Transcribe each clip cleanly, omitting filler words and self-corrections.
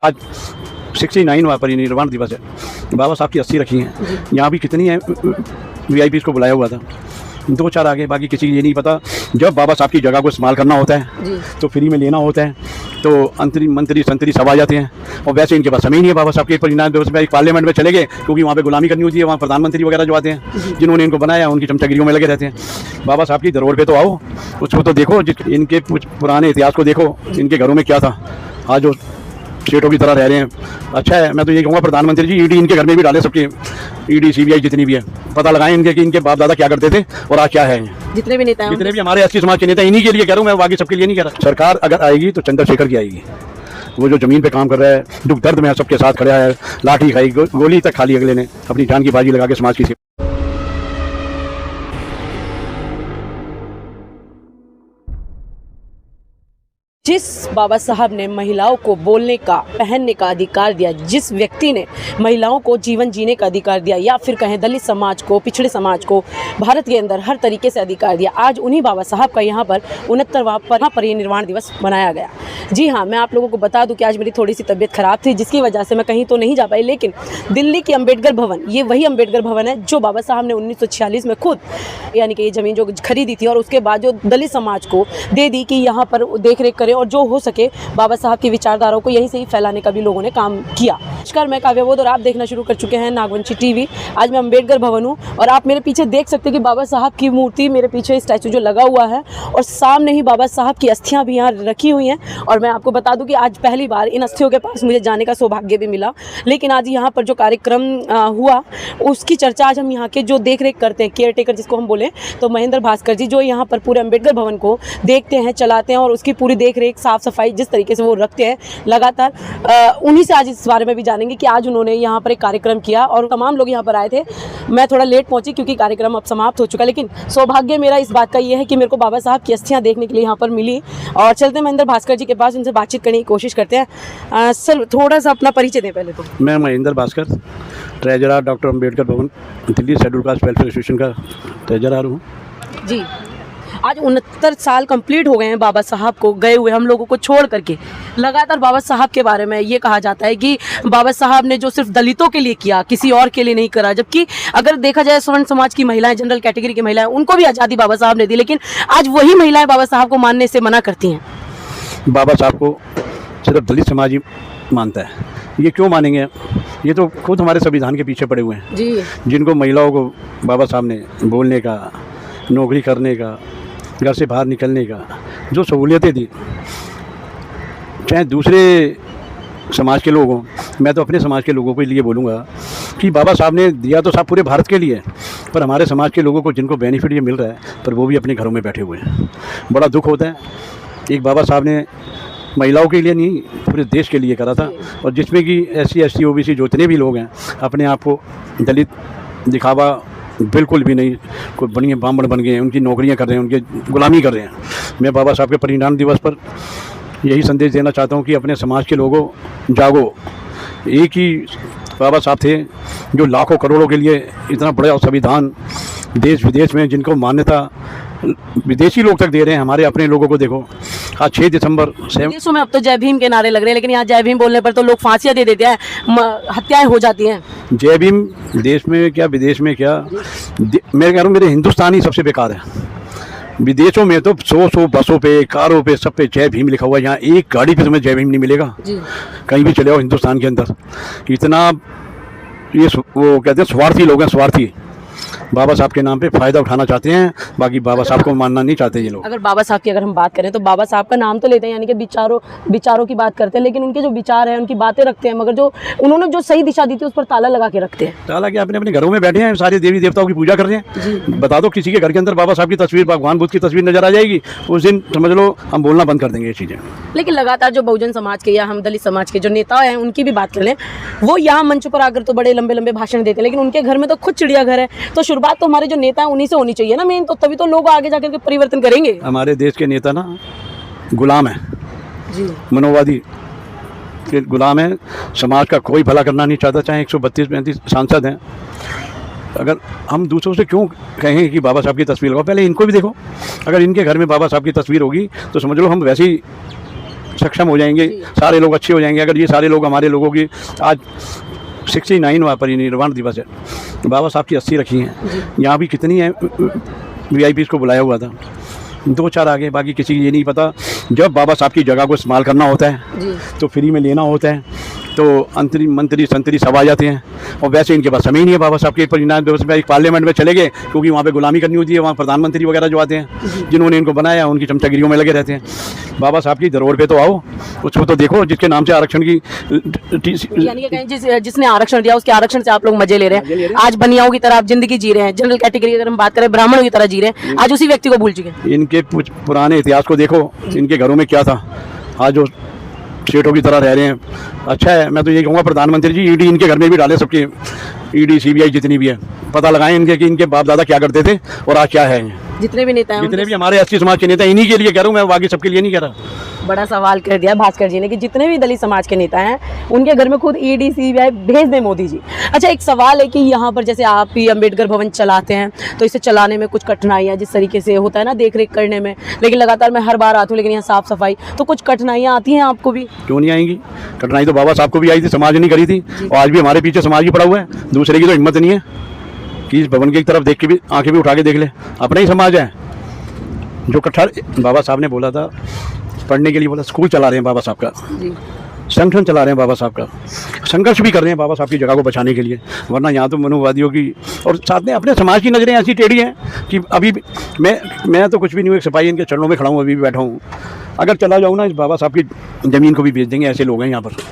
आज 69वां परिनिर्वाण दिवस है। बाबा साहब की 80 रखी हैं। यहाँ भी कितनी है वीआईपी को बुलाया हुआ था, 2-4 आगे, बाकी किसी को ये नहीं पता। जब बाबा साहब की जगह को इस्तेमाल करना होता है तो फ्री में लेना होता है, तो मंत्री संतरी सब आ जाते हैं। और वैसे इनके पास समय नहीं है बाबा साहब के परिणाम दिवस में पार्लियामेंट में चले गए, क्योंकि वहाँ पे गुलामी करनी होती है। वहाँ प्रधानमंत्री वगैरह जो आते हैं, जिन्होंने इनको बनाया, उनकी चमचागिरियों में लगे रहते हैं। बाबा साहब की धरोहर पे तो आओ, उसको तो देखो, इनके कुछ पुराने इतिहास को देखो, इनके घरों में क्या था। आज जो सेठों की तरह रह रहे हैं, अच्छा है। मैं तो ये कहूँगा प्रधानमंत्री जी ईडी इनके घर में भी डाले, सबके ईडी सीबीआई जितनी भी है, पता लगाएं इनके कि इनके बाप दादा क्या करते थे और आज क्या है। जितने भी नेता हैं, जितने भी हमारे 80 समाज के नेता, इन्हीं के लिए कह रहा हूँ मैं, बाकी सबके लिए नहीं कह रहा। सरकार अगर आएगी तो चंद्रशेखर की आएगी। वो जो जमीन पे काम कर रहा है, दुख दर्द में सबके साथ खड़ा है, लाठी खाई, गोली तक खा ली अगले ने, अपनी जान की बाजी लगा के समाज की सेवा। जिस बाबा साहब ने महिलाओं को बोलने का, पहनने का अधिकार दिया, जिस व्यक्ति ने महिलाओं को जीवन जीने का अधिकार दिया, या फिर कहें दलित समाज को, पिछड़े समाज को भारत के अंदर हर तरीके से अधिकार दिया, आज उन्हीं बाबा साहब का यहाँ पर 69वां परिनिर्वाण दिवस मनाया गया। जी हाँ, मैं आप लोगों को बता दूं कि आज मेरी थोड़ी सी तबीयत खराब थी, जिसकी वजह से मैं कहीं तो नहीं जा पाई, लेकिन दिल्ली की अम्बेडकर भवन, ये वही अम्बेडकर भवन है जो बाबा साहब ने 1946 में खुद, यानी कि ये ज़मीन जो खरीदी थी और उसके बाद जो दलित समाज को दे दी कि यहाँ पर देख रेख करें, और जो हो सके बाबा साहब की विचारधाराओं को यहीं से ही फैलाने का भी लोगों ने काम किया। नमस्कार, मैं काव्या बोध और आप देखना शुरू कर चुके हैं नागवंशी टीवी। आज मैं अम्बेडकर भवन हूँ और आप मेरे पीछे देख सकते हैं कि बाबा साहब की मूर्ति, मेरे पीछे स्टैचू जो लगा हुआ है, और सामने ही बाबा साहब की अस्थियां भी यहाँ रखी हुई हैं। और मैं आपको बता दूं कि आज पहली बार इन अस्थियों के पास मुझे जाने का सौभाग्य भी मिला। लेकिन आज यहाँ पर जो कार्यक्रम हुआ, उसकी चर्चा आज हम यहाँ के जो देख रेख करते हैं, केयर टेकर जिसको हम बोले, तो महेंद्र भास्कर जी, जो यहाँ पर पूरे अम्बेडकर भवन को देखते हैं, चलाते हैं, और उसकी पूरी देख रेख, साफ सफाई जिस तरीके से वो रखते हैं लगातार, उन्हीं से आज इस बारे में भी जानेंगे कि आज उन्होंने यहाँ पर एक कार्यक्रम किया और तमाम लोग यहाँ पर आए थे। मैं थोड़ा लेट पहुंची क्योंकि कार्यक्रम अब समाप्त हो चुका, लेकिन सौभाग्य मेरा इस बात का ये है कि मेरे को बाबा साहब की अस्थियां देखने के लिए यहाँ पर मिली। और चलते हैं महेंद्र भास्कर जी के पास, उनसे बातचीत करने की कोशिश करते हैं। सर, थोड़ा सा अपना परिचय दें पहले तो। मैं महेंद्र भास्कर, ट्रेजरर डॉक्टर अम्बेडकर भवन, Delhi schedule caste welfare association का ट्रेजरर हूँ जी। आज 69 साल कंप्लीट हो गए हैं बाबा साहब को गए हुए, हम लोगों को छोड़ करके। लगातार बाबा साहब के बारे में ये कहा जाता है कि बाबा साहब ने जो सिर्फ दलितों के लिए किया, किसी और के लिए नहीं करा। जबकि अगर देखा जाए स्वर्ण समाज की महिलाएं, जनरल कैटेगरी की महिलाएं, उनको भी आज़ादी बाबा साहब ने दी, लेकिन आज वही महिलाएं बाबा साहब को मानने से मना करती हैं। बाबा साहब को सिर्फ दलित समाज ही मानता है। ये क्यों मानेंगे? ये तो खुद हमारे संविधान के पीछे पड़े हुए हैं जी। जिनको महिलाओं को बाबा साहब ने बोलने का, नौकरी करने का, घर से बाहर निकलने का जो सहूलियतें दी, चाहे दूसरे समाज के लोग हों, मैं तो अपने समाज के लोगों के लिए बोलूँगा कि बाबा साहब ने दिया तो साहब पूरे भारत के लिए, पर हमारे समाज के लोगों को जिनको बेनिफिट ये मिल रहा है, पर वो भी अपने घरों में बैठे हुए हैं। बड़ा दुख होता है। एक बाबा साहब ने महिलाओं के लिए नहीं, पूरे देश के लिए करा था, और जिसमें कि SC ST OBC जो इतने भी लोग हैं, अपने आप को दलित दिखावा बिल्कुल भी नहीं, कोई बनिए ब्राह्मण बन गए हैं, उनकी नौकरियां कर रहे हैं, उनकी गुलामी कर रहे हैं। मैं बाबा साहब के परिनिर्वाण दिवस पर यही संदेश देना चाहता हूं कि अपने समाज के लोगों, जागो। एक ही बाबा साहब थे जो लाखों करोड़ों के लिए इतना बड़ा संविधान देश विदेश में, जिनको मान्यता विदेशी लोग तक दे रहे हैं, हमारे अपने लोगों को देखो। आज 6 दिसंबर देशों में अब तो जय भीम के नारे लग रहे हैं, लेकिन यहाँ जय भीम बोलने पर तो लोग फांसियाँ दे देते हैं, हत्याएं हो जाती हैं। जय भीम देश में क्या, विदेश में क्या, मैं कह रहा हूँ मेरे हिंदुस्तान ही सबसे बेकार है। विदेशों में तो 100 बसों पे, कारों पे, सब पे जय भीम लिखा हुआ है। यहाँ एक गाड़ी पे तुम्हें जय भीम नहीं मिलेगा जी। कहीं भी चले जाओ हिंदुस्तान के अंदर, इतना ये वो कहते हैं स्वार्थी लोग हैं, स्वार्थी। बाबा साहब के नाम पे फ़ायदा उठाना चाहते हैं, बाकी बाबा साहब को मानना नहीं चाहते ये लोग। अगर बाबा साहब की अगर हम बात करें तो बाबा साहब का नाम तो लेते हैं, यानी कि विचारों की बात करते हैं, लेकिन उनके जो विचार हैं, उनकी बातें रखते हैं, मगर जो उन्होंने जो सही दिशा दी थी उस पर ताला लगा के रखते हैं। ताला क्या, अपने अपने घरों में बैठे हैं, सारे देवी देवताओं की पूजा कर रहे हैं। बता दो किसी के घर के अंदर बाबा साहब की तस्वीर, भगवान बुद्ध की तस्वीर नजर आ जाएगी, उस दिन समझ लो हम बोलना बंद कर देंगे ये चीज़ें। लेकिन लगातार जो बहुजन समाज के या हम दलित समाज के जो नेता हैं, उनकी भी बात कर लें, वो यहाँ मंच पर आकर तो बड़े लंबे लंबे भाषण देते हैं, लेकिन उनके घर में तो खुद चिड़ियाघर है। तो शुरुआत तो हमारे जो नेता हैं उन्हीं से होनी चाहिए ना मेन, तो तभी तो लोग आगे जाकर के परिवर्तन करेंगे। हमारे देश के नेता ना गुलाम है जी, मनोवादी के गुलाम है। समाज का कोई भला करना नहीं चाहता, चाहे 132-35 सांसद हैं। अगर हम दूसरों से क्यों कहें कि बाबा साहब की तस्वीर लगाओ, पहले इनको भी देखो। अगर इनके घर में बाबा साहब की तस्वीर होगी तो समझ लो हम वैसे ही सक्षम हो जाएंगे, सारे लोग अच्छे हो जाएंगे। अगर ये सारे लोग हमारे लोगों की आज 69वां परिनिर्वाण दिवस है, बाबा साहब की 80 रखी हैं, यहाँ भी कितनी है वीआईपी को बुलाया हुआ था, 2-4 आगे, बाकी किसी को ये नहीं पता। जब बाबा साहब की जगह को इस्तेमाल करना होता है तो फ्री में लेना होता है, तो मंत्री संतरी सब आ जाते हैं। और वैसे इनके पास समय ही नहीं है बाबा साहब के परिणाम दिवस में। एक पार्लियामेंट में चले गए क्योंकि वहाँ पे गुलामी करनी होती है, वहाँ प्रधानमंत्री वगैरह जो आते हैं जिन्होंने इनको बनाया उनकी चमचागिरियों में लगे रहते हैं। बाबा साहब की धरोहर पे तो आओ, उसको तो देखो जिसके नाम से आरक्षण की यानी कि कहीं जिसने आरक्षण दिया उसके आरक्षण से आप लोग मजे ले रहे हैं। आज बनियाओं की तरह आप जिंदगी जी रहे हैं, जनरल कैटेगरी अगर हम बात करें ब्राह्मणों की तरह जी रहे हैं, आज उसी व्यक्ति को भूल चुके हैं। इनके पुराने इतिहास को देखो, इनके घरों में क्या था, आज जो सेठों की तरह रह रहे हैं। अच्छा है, मैं तो ये कहूँगा प्रधानमंत्री जी ईडी इनके घर में भी डाले, सबके ईडी सीबीआई जितनी भी है, पता लगाएं इनके कि इनके बाप दादा क्या करते थे और आज क्या है। जितने भी नेता हैं, जितने भी हमारे 80 समाज के नेता, इन्हीं के लिए कह रहा हूँ मैं, बाकी सबके लिए नहीं कह रहा। बड़ा सवाल कर दिया भास्कर जी ने कि जितने भी दलित समाज के नेता हैं उनके घर में खुद ईडी सीबीआई भेज दें मोदी जी। अच्छा, एक सवाल है कि यहाँ पर जैसे आप ही अम्बेडकर भवन चलाते हैं तो इसे चलाने में कुछ कठिनाइयाँ जिस तरीके से होता है ना देख रेख करने में, लेकिन लगातार मैं हर बार आती हूँ, लेकिन यहाँ साफ सफाई, तो कुछ कठिनाइयाँ आती हैं आपको भी? क्यों नहीं आएंगी कठिनाई, तो बाबा साहब को भी आई थी, समाज नहीं करी थी, और आज भी हमारे पीछे समाज ही पड़ा हुआ है। दूसरे की तो हिम्मत नहीं है कि इस भवन की तरफ देख के भी आंखें भी उठा के देख ले, अपना ही समाज है जो इकट्ठा। बाबा साहब ने बोला था पढ़ने के लिए, बोला स्कूल चला रहे हैं बाबा साहब का, संगठन चला रहे हैं बाबा साहब का, संघर्ष भी कर रहे हैं बाबा साहब की जगह को बचाने के लिए। वरना यहाँ तो मनुवादियों की और साथ में अपने समाज की नज़रें ऐसी टेढ़ी हैं कि अभी मैं तो कुछ भी नहीं हूँ, एक सिपाही इनके चरणों में खड़ा हूँ, अभी भी बैठा हूँ। अगर चला जाऊँ ना इस बाबा साहब की ज़मीन को भी बेच देंगे, ऐसे लोग हैं यहाँ पर।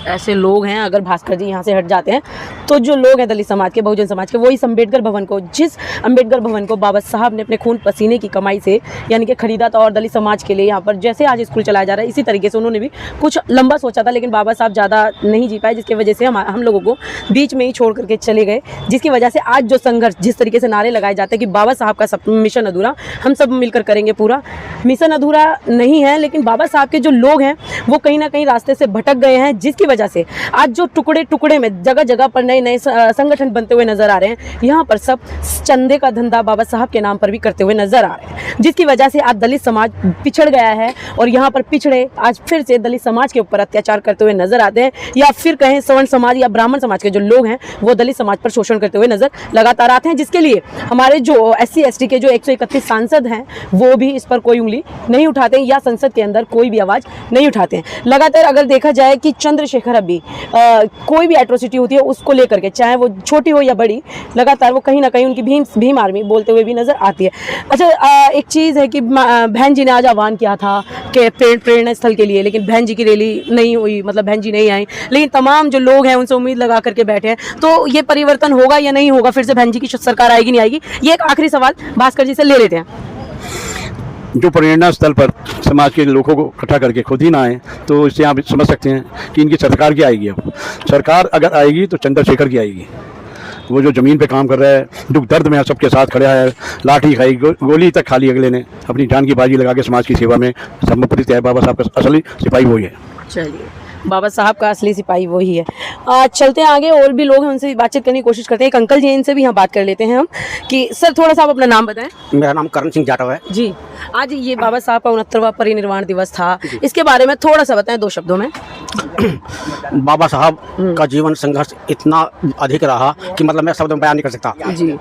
ऐसे लोग हैं, अगर भास्कर जी यहाँ से हट जाते हैं तो जो लोग हैं दलित समाज के, बहुजन समाज के, वो इस अम्बेडकर भवन को, जिस अम्बेडकर भवन को बाबा साहब ने अपने खून पसीने की कमाई से यानी कि खरीदा था, और दलित समाज के लिए यहाँ पर जैसे आज स्कूल चलाया जा रहा है इसी तरीके से उन्होंने भी कुछ लंबा सोचा था, लेकिन बाबा साहब ज़्यादा नहीं जी पाए, जिसकी वजह से हम लोगों को बीच में ही छोड़ करके चले गए, जिसकी वजह से आज जो संघर्ष, जिस तरीके से नारे लगाए जाते हैं कि बाबा साहब का सब मिशन अधूरा, हम सब मिलकर करेंगे पूरा, मिशन अधूरा नहीं है, लेकिन बाबा साहब के जो लोग हैं वो कहीं ना कहीं रास्ते से भटक गए हैं, जिसकी वजह से आज जो टुकड़े टुकड़े में जगह जगह पर नए नए संगठन बनते हुए नजर आ रहे हैं, यहाँ पर सब चंदे का धंधा बाबा साहब के नाम पर भी करते हुए नजर आ रहे हैं, जिसकी वजह से आज दलित समाज पिछड़ गया है। और यहाँ पर पिछड़े आज फिर से दलित समाज के ऊपर अत्याचार करते हुए नजर आते हैं, या फिर कहें सवर्ण समाज या ब्राह्मण समाज के जो लोग हैं वो दलित समाज पर शोषण करते हुए नजर लगातार आते हैं, जिसके लिए हमारे जो SC ST के जो 131 सांसद हैं वो भी इस पर कोई उंगली नहीं उठाते या संसद के अंदर कोई भी आवाज़ नहीं उठाते हैं। लगातार अगर देखा जाए कि चंद्रशेखर अभी कोई भी एट्रोसिटी होती है उसको लेकर के, चाहे वो छोटी हो या बड़ी, लगातार वो कहीं ना कहीं उनकी भीम आर्मी बोलते हुए भी नजर आती है। अच्छा, एक चीज़ है कि बहन जी ने आज आह्वान किया था कि प्रेरणा स्थल के लिए, लेकिन बहन जी की रैली नहीं हुई, मतलब बहन जी नहीं आई, लेकिन तमाम जो लोग हैं उनसे उम्मीद लगा करके बैठे हैं। तो ये परिवर्तन होगा या नहीं होगा, फिर से बहन जी की सरकार आएगी नहीं आएगी, ये एक आखिरी सवाल भास्कर जी से ले लेते हैं। जो प्रेरणा स्थल पर समाज के लोगों को इकट्ठा करके खुद ही ना आए तो इससे आप समझ सकते हैं कि इनकी सरकार क्या आएगी। अब सरकार अगर आएगी तो चंद्रशेखर की आएगी, वो जो ज़मीन पे काम कर रहा है, दुख दर्द में सबके साथ खड़ा है, लाठी खाई, गोली तक खा ली अगले ने, अपनी जान की बाजी लगा के समाज की सेवा में समर्पित है। बाबा साहब का असली सिपाही वही है। चलिए, बाबा साहब का असली सिपाही वही है। चलते हैं आगे, और भी लोग हैं उनसे बातचीत करने की कोशिश करते हैं। एक अंकल जी, इनसे भी यहाँ बात कर लेते हैं हम कि सर थोड़ा सा आप अपना नाम बताएं। मेरा नाम करण सिंह जाटव है जी। आज ये बाबा साहब का 69वां परिनिर्वाण दिवस था, इसके बारे में थोड़ा सा बताएं 2 शब्दों में। बाबा साहब का जीवन संघर्ष इतना अधिक रहा कि मतलब मैं शब्दों में बयान नहीं कर सकता जी,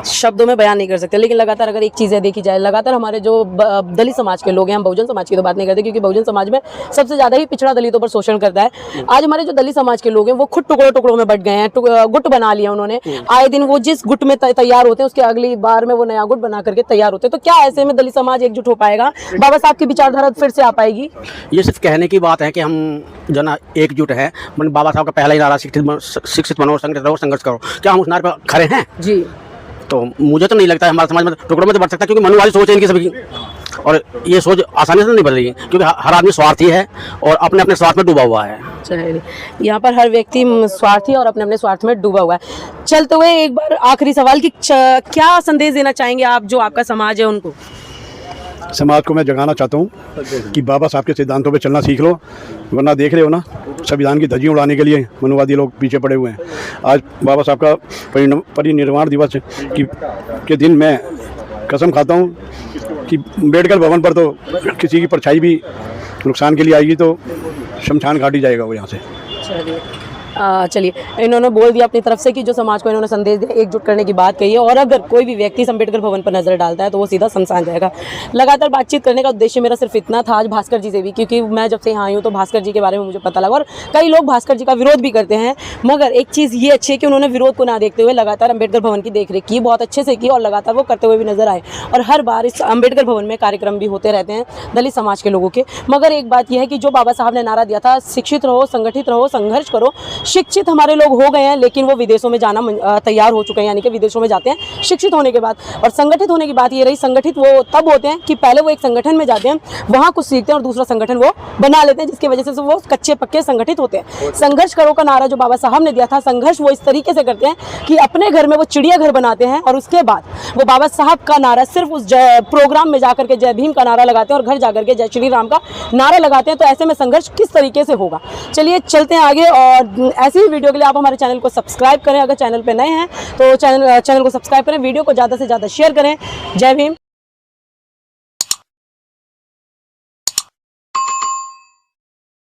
शब्दों में बयान नहीं कर सकते। लेकिन लगातार अगर एक चीज़ है देखी जाए, लगातार हमारे जो दलित समाज के लोग हैं, हम बहुजन समाज की तो बात नहीं करते क्योंकि बहुजन समाज में सबसे ज़्यादा ही पिछड़ा दलितों पर शोषण करता है। आज हमारे जो दलित समाज के लोग हैं वो खुद टुकड़ों टुकड़ों में बट गए हैं, गुट बना लिया उन्होंने। आए दिन वो जिस गुट में तैयार होते हैं उसके अगली बार में वो नया गुट बना करके तैयार होते हैं। तो क्या ऐसे में दलित समाज एकजुट हो पाएगा? बाबा साहब की विचारधारा फिर से आ पाएगी? ये सिर्फ कहने की बात है कि हम जो ना एकजुट है, मतलब बाबा साहब का पहला ही नारा शिक्षित बनो, संगठित रहो, संघर्ष करो, क्या हम उस नारे पर खड़े हैं? जी। तो मुझे तो नहीं लगता है हमारा समाज में टुकड़ों में तो बढ़ सकता, क्योंकि मनुवादी सोच है इनकी सभी, और ये सोच आसानी से नहीं बदल रही, क्योंकि हर आदमी स्वार्थी है और अपने अपने स्वार्थ में डूबा हुआ है। चलिए, यहाँ पर हर व्यक्ति स्वार्थी और अपने अपने स्वार्थ में डूबा हुआ है। चलते हुए एक बार आखिरी सवाल कि क्या संदेश देना चाहेंगे आप जो आपका समाज है उनको? समाज को मैं जगाना चाहता हूँ कि बाबा साहब के सिद्धांतों पे चलना सीख लो, वरना देख रहे हो ना संविधान की धज्जी उड़ाने के लिए मनुवादी लोग पीछे पड़े हुए हैं। आज बाबा साहब का परिनिर्वाण दिवस के दिन मैं कसम खाता हूँ कि अम्बेडकर भवन पर तो किसी की परछाई भी नुकसान के लिए आएगी तो शमशान घाटी जाएगा वो यहाँ से। चलिए इन्होंने बोल दिया अपनी तरफ से कि जो समाज को इन्होंने संदेश दिया, एकजुट करने की बात कही है, और अगर कोई भी व्यक्ति अम्बेडकर भवन पर नजर डालता है तो वो सीधा शमशान जाएगा। लगातार बातचीत करने का उद्देश्य मेरा सिर्फ इतना था आज भास्कर जी से भी, क्योंकि मैं जब से यहाँ आई हूँ तो भास्कर जी के बारे में मुझे पता लगा, और कई लोग भास्कर जी का विरोध भी करते हैं, मगर एक चीज़ ये अच्छी है कि उन्होंने विरोध को ना देखते हुए लगातार अम्बेडकर भवन की देखरेख की, बहुत अच्छे से की, और लगातार वो करते हुए भी नजर आए। और हर बार इस अम्बेडकर भवन में कार्यक्रम भी होते रहते हैं दलित समाज के लोगों के। मगर एक बात यह है कि जो बाबा साहब ने नारा दिया था, शिक्षित रहो, संगठित रहो, संघर्ष करो। शिक्षित हमारे लोग हो गए हैं, लेकिन वो विदेशों में जाना तैयार हो चुके हैं, यानी कि विदेशों में जाते हैं शिक्षित होने के बाद। और संगठित होने की बात ये रही, संगठित वो तब होते हैं कि पहले वो एक संगठन में जाते हैं, वहाँ कुछ सीखते हैं और दूसरा संगठन वो बना लेते हैं, जिसकी वजह से वो कच्चे पक्के संगठित होते हैं। संघर्ष करो का नारा जो बाबा साहब ने दिया था, संघर्ष वो इस तरीके से करते हैं कि अपने घर में वो चिड़ियाघर बनाते हैं, और उसके बाद वो बाबा साहब का नारा सिर्फ उस प्रोग्राम में जाकर के जय भीम का नारा लगाते हैं और घर जाकर के जय श्री राम का नारा लगाते हैं। तो ऐसे में संघर्ष किस तरीके से होगा, चलिए चलते हैं आगे। और ऐसी ही वीडियो के लिए आप हमारे चैनल को सब्सक्राइब करें, अगर चैनल पे नए हैं तो चैनल को सब्सक्राइब करें, वीडियो को ज़्यादा से ज़्यादा शेयर करें। जय भीम।